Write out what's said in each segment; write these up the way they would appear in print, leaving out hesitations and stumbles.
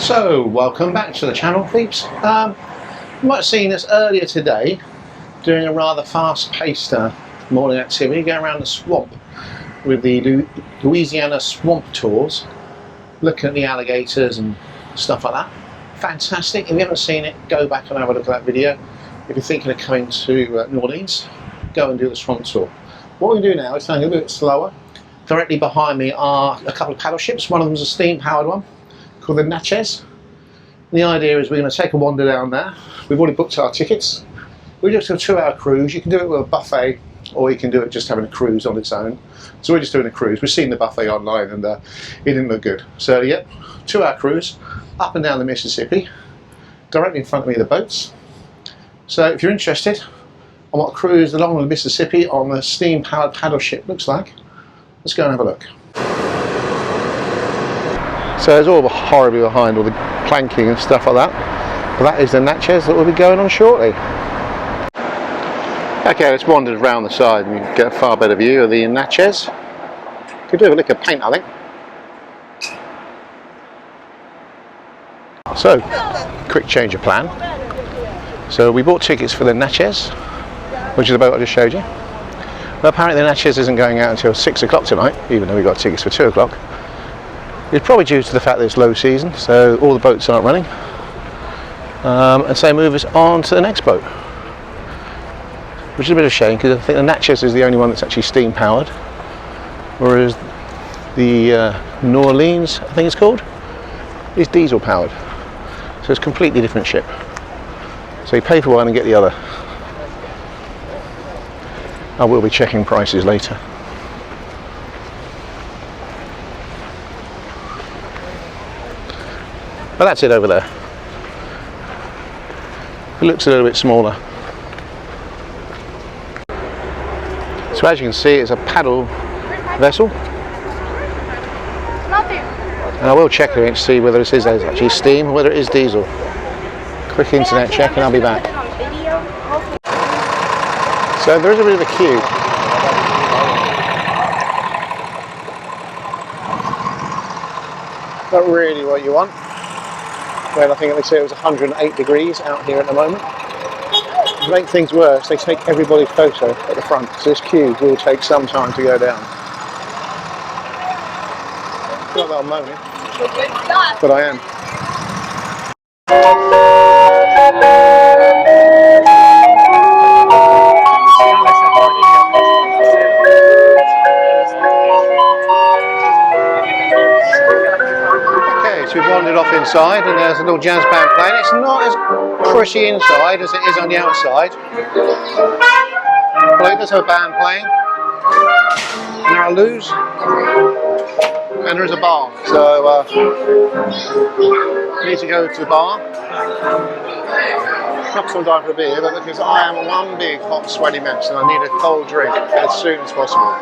So, welcome back to the channel, peeps. You might have seen us earlier today doing a rather fast-paced morning activity, going around the swamp with the Louisiana swamp tours, looking at the alligators and stuff like that. Fantastic. If you haven't seen it, go back and have a look at that video. If you're thinking of coming to New Orleans, go and do the swamp tour. What we do now is something a little bit slower. Directly behind me are a couple of paddle ships. One of them is a steam-powered one called the Natchez. The idea is we're going to take a wander down there. We've already booked our tickets. We just do a 2-hour cruise. You can do it with a buffet, or you can do it just having a cruise on its own. So we're just doing a cruise. We've seen the buffet online and it didn't look good. So yeah, 2-hour cruise up and down the Mississippi. Directly in front of me are the boats. So if you're interested on what a cruise along the Mississippi on a steam-powered paddle ship looks like, let's go and have a look. So there's all horribly behind all the planking and stuff like that. But that is the Natchez that we'll be going on shortly. Okay, let's wander around the side and you can get a far better view of the Natchez. Could do a lick of paint, I think. So, quick change of plan. So we bought tickets for the Natchez, which is the boat I just showed you. But apparently the Natchez isn't going out until 6 o'clock tonight, even though we got tickets for 2 o'clock. It's probably due to the fact that it's low season, so all the boats aren't running. And so move us on to the next boat, which is a bit of a shame because I think the Natchez is the only one that's actually steam powered, whereas the New Orleans, I think it's called, is diesel powered. So it's a completely different ship. So you pay for one and get the other. I will be checking prices later. But that's it over there. It looks a little bit smaller. So as you can see, it's a paddle vessel. And I will check it to see whether this is actually steam or whether it is diesel. Quick internet check and I'll be back. So there is a bit of a queue. Not really what you want. Well, I think they say it was 108 degrees out here at the moment. To make things worse, they take everybody's photo at the front, so this queue will take some time to go down. Not that I'm moaning, but I am. We've wandered off inside and there's a little jazz band playing. It's not as pretty inside as it is on the outside. But it does have a band playing. And there are loos. And there is a bar. So I need to go to the bar. Not some time for a beer, but because I am one big hot sweaty mess and I need a cold drink as soon as possible.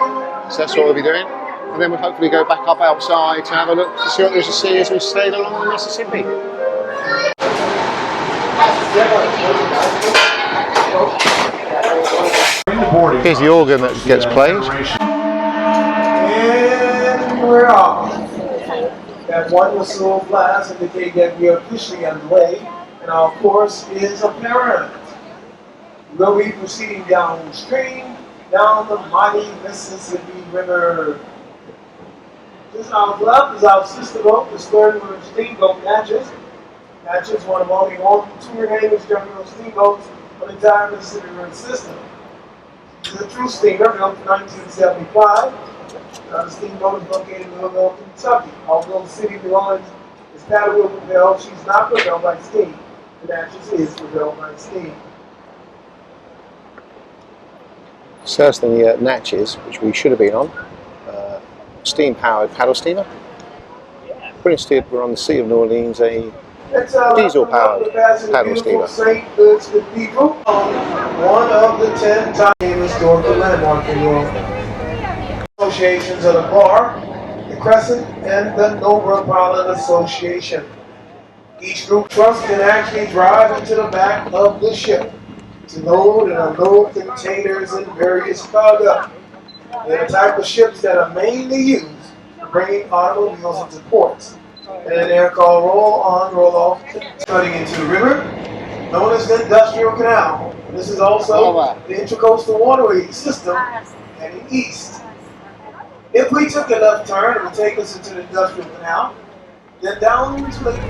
So that's what we'll be doing. And then we'll hopefully go back up outside to have a look to see what there is to see as we sail along the Mississippi. Here's the organ that gets played. And we're off. That one whistle blast indicating that we are officially underway, and our course is apparent. We'll be proceeding downstream, down the mighty Mississippi River. Just our left is our sister boat, the stern steamboat Natchez. Natchez is one of only two remaining general steamboats on the entire Mississippi River system. It is a true steamer built in 1975. The steamboat is located in Louisville, Kentucky. Although the city of New Orleans is paddle wheel propelled, she's not propelled by steam. The Natchez is propelled by steam. So that's the Natchez, which we should have been on. Steam-powered paddle steamer. Pretty instead, we're on the Sea of New Orleans, a diesel-powered paddle steamer. St. Louis Cathedral, one of the 10 top historical landmarks in New Orleans. Associations of the Bar, the Crescent, and the Norfolk Island Association. Each group trust can actually drive into the back of the ship to load and unload containers and various cargo. They're the type of ships that are mainly used for bringing automobiles into ports. and an area called roll on, roll off, cutting into the river, known as the Industrial Canal. This is also the Intercoastal Waterway system heading east. If we took a left turn, it would take us into the Industrial Canal, then down to Lake.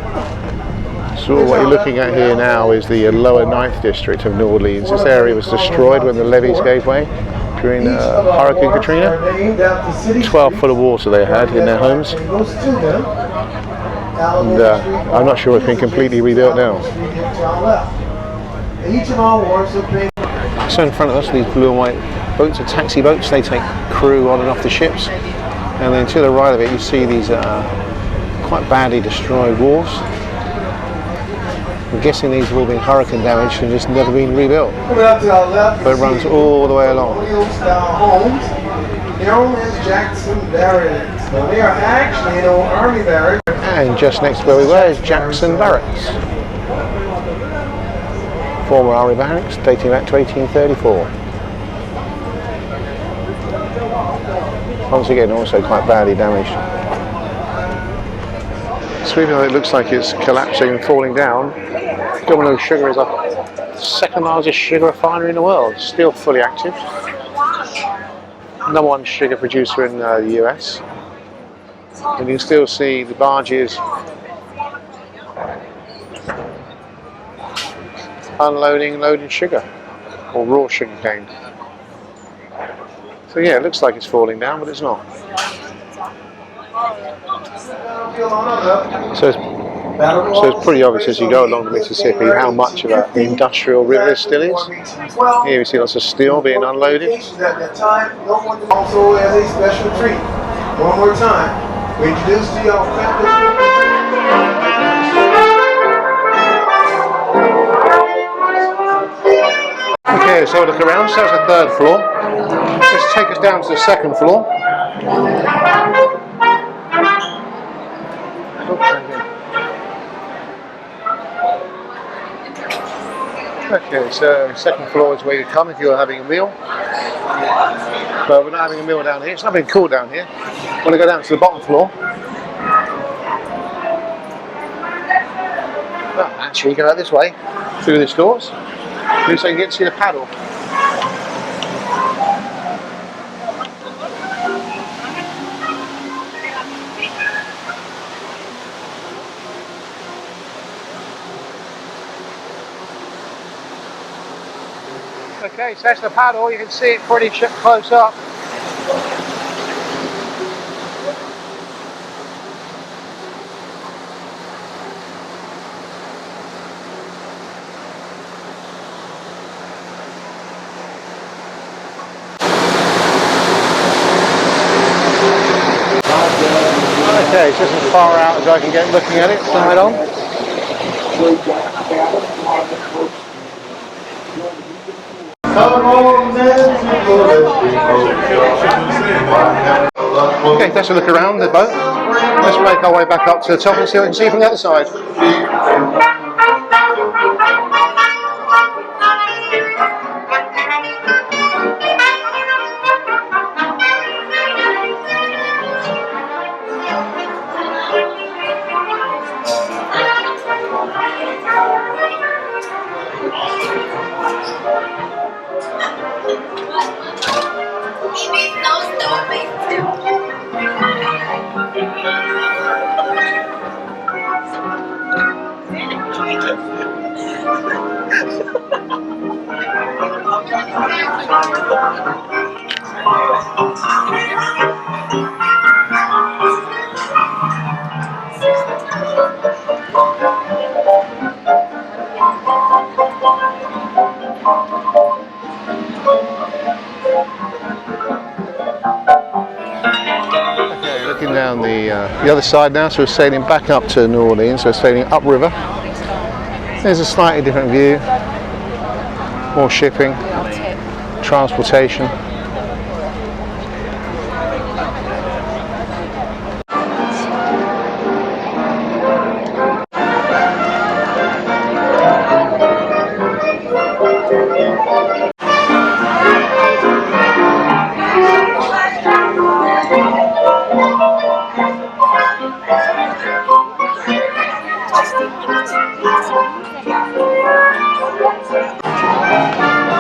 So what you're looking at here now is the lower 9th district of New Orleans. This area was destroyed when the levees gave way during Hurricane Katrina. 12 foot of water they had in their homes. And I'm not sure it's been completely rebuilt now. So in front of us, these blue and white boats are taxi boats. They take crew on and off the ships. And then to the right of it, you see these quite badly destroyed wharves. I'm guessing these have all been hurricane damaged and just never been rebuilt. But it runs all the way along. Jackson Barracks. Now they are actually an old army barracks. And just next to where we were is Jackson Barracks. Former army barracks dating back to 1834. Once again, also quite badly damaged. So even though it looks like it's collapsing and falling down, Domino Sugar is the second largest sugar refinery in the world, still fully active. Number one sugar producer in the US. And you can still see the barges unloading and loading sugar, or raw sugar cane. So yeah, it looks like it's falling down, but it's not. So it's pretty obvious as you go along the Mississippi how much of an industrial river it still is. Here we see lots of steel being unloaded. Also as a special treat. One more time, we introduce to y'all. Okay, so look around, so that's the 3rd floor. Let's take us down to the 2nd floor. Okay, so 2nd floor is where you come if you're having a meal. But we're not having a meal down here. It's not been cool down here. We're going to go down to the bottom floor. Well, actually, you go out this way, through these doors, so you can get to see the paddle. Okay, so that's the paddle. You can see it pretty close up. Okay, it's just as far out as I can get looking at it, side on. Okay, let's look around the boat. Let's make our way back up to the top and see what we can see from the other side. Okay, looking down the other side now, so we're sailing back up to New Orleans, so we're sailing upriver. There's a slightly different view, more shipping, transportation.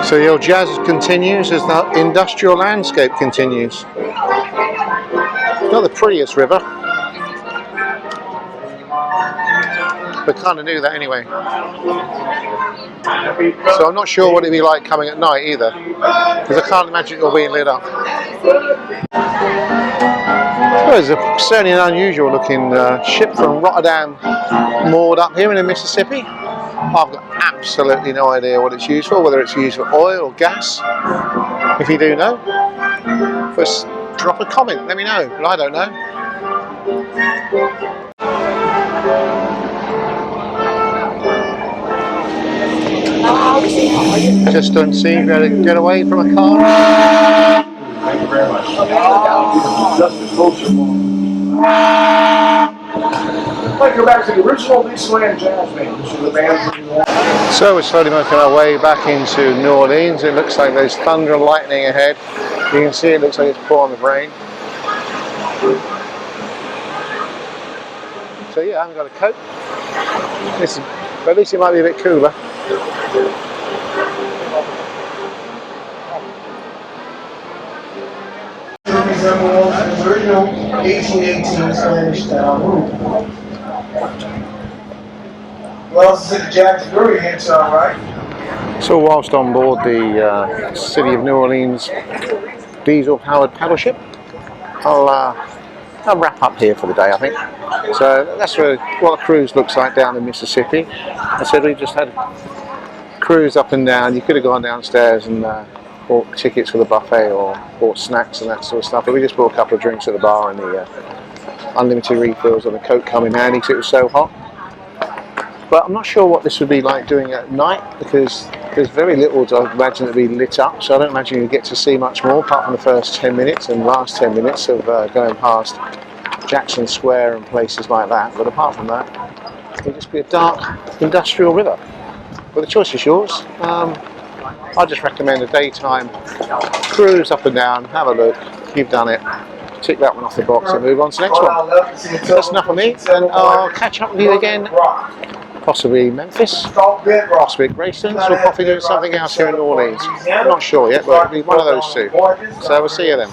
So the old jazz continues as the industrial landscape continues. Not the prettiest river, but kind of knew that anyway. So I'm not sure what it'd be like coming at night either, because I can't imagine it all being lit up. Well, it's certainly an unusual looking ship from Rotterdam moored up here in the Mississippi. I've got absolutely no idea what it's used for, whether it's used for oil or gas. If you do know, just drop a comment, let me know, but I don't know. Just don't seem to get away from a car. Thank you very much. I'd like to go back to the original Dixieland Jazz Band, which is the band. So we're slowly making our way back into New Orleans. It looks like there's thunder and lightning ahead. You can see it looks like it's pouring with rain. So yeah, I haven't got a coat. But at least it might be a bit cooler. Resembles the original 1818 Spanish style room. Well, this is the Jack's Brewery here, it's all right. So whilst on board the City of New Orleans diesel-powered paddle ship, I'll wrap up here for the day, I think. So that's what a cruise looks like down in Mississippi. I said we just had a cruise up and down. You could have gone downstairs and bought tickets for the buffet or bought snacks and that sort of stuff, but we just bought a couple of drinks at the bar and the unlimited refills and the Coke come in handy because it was so hot. But I'm not sure what this would be like doing at night, because there's very little I imagine to be lit up, so I don't imagine you get to see much more apart from the first 10 minutes and last 10 minutes of going past Jackson Square and places like that. But apart from that, it'll just be a dark industrial river. But the choice is yours. I just recommend a daytime cruise up and down, have a look. You've done it. Tick that one off the box and move on to the next one. That's enough of me, and I'll catch up with you again. Possibly Memphis, possibly Graceland, or possibly doing something else here in New Orleans. I'm not sure yet, but it'll be one of those two. So we'll see you then.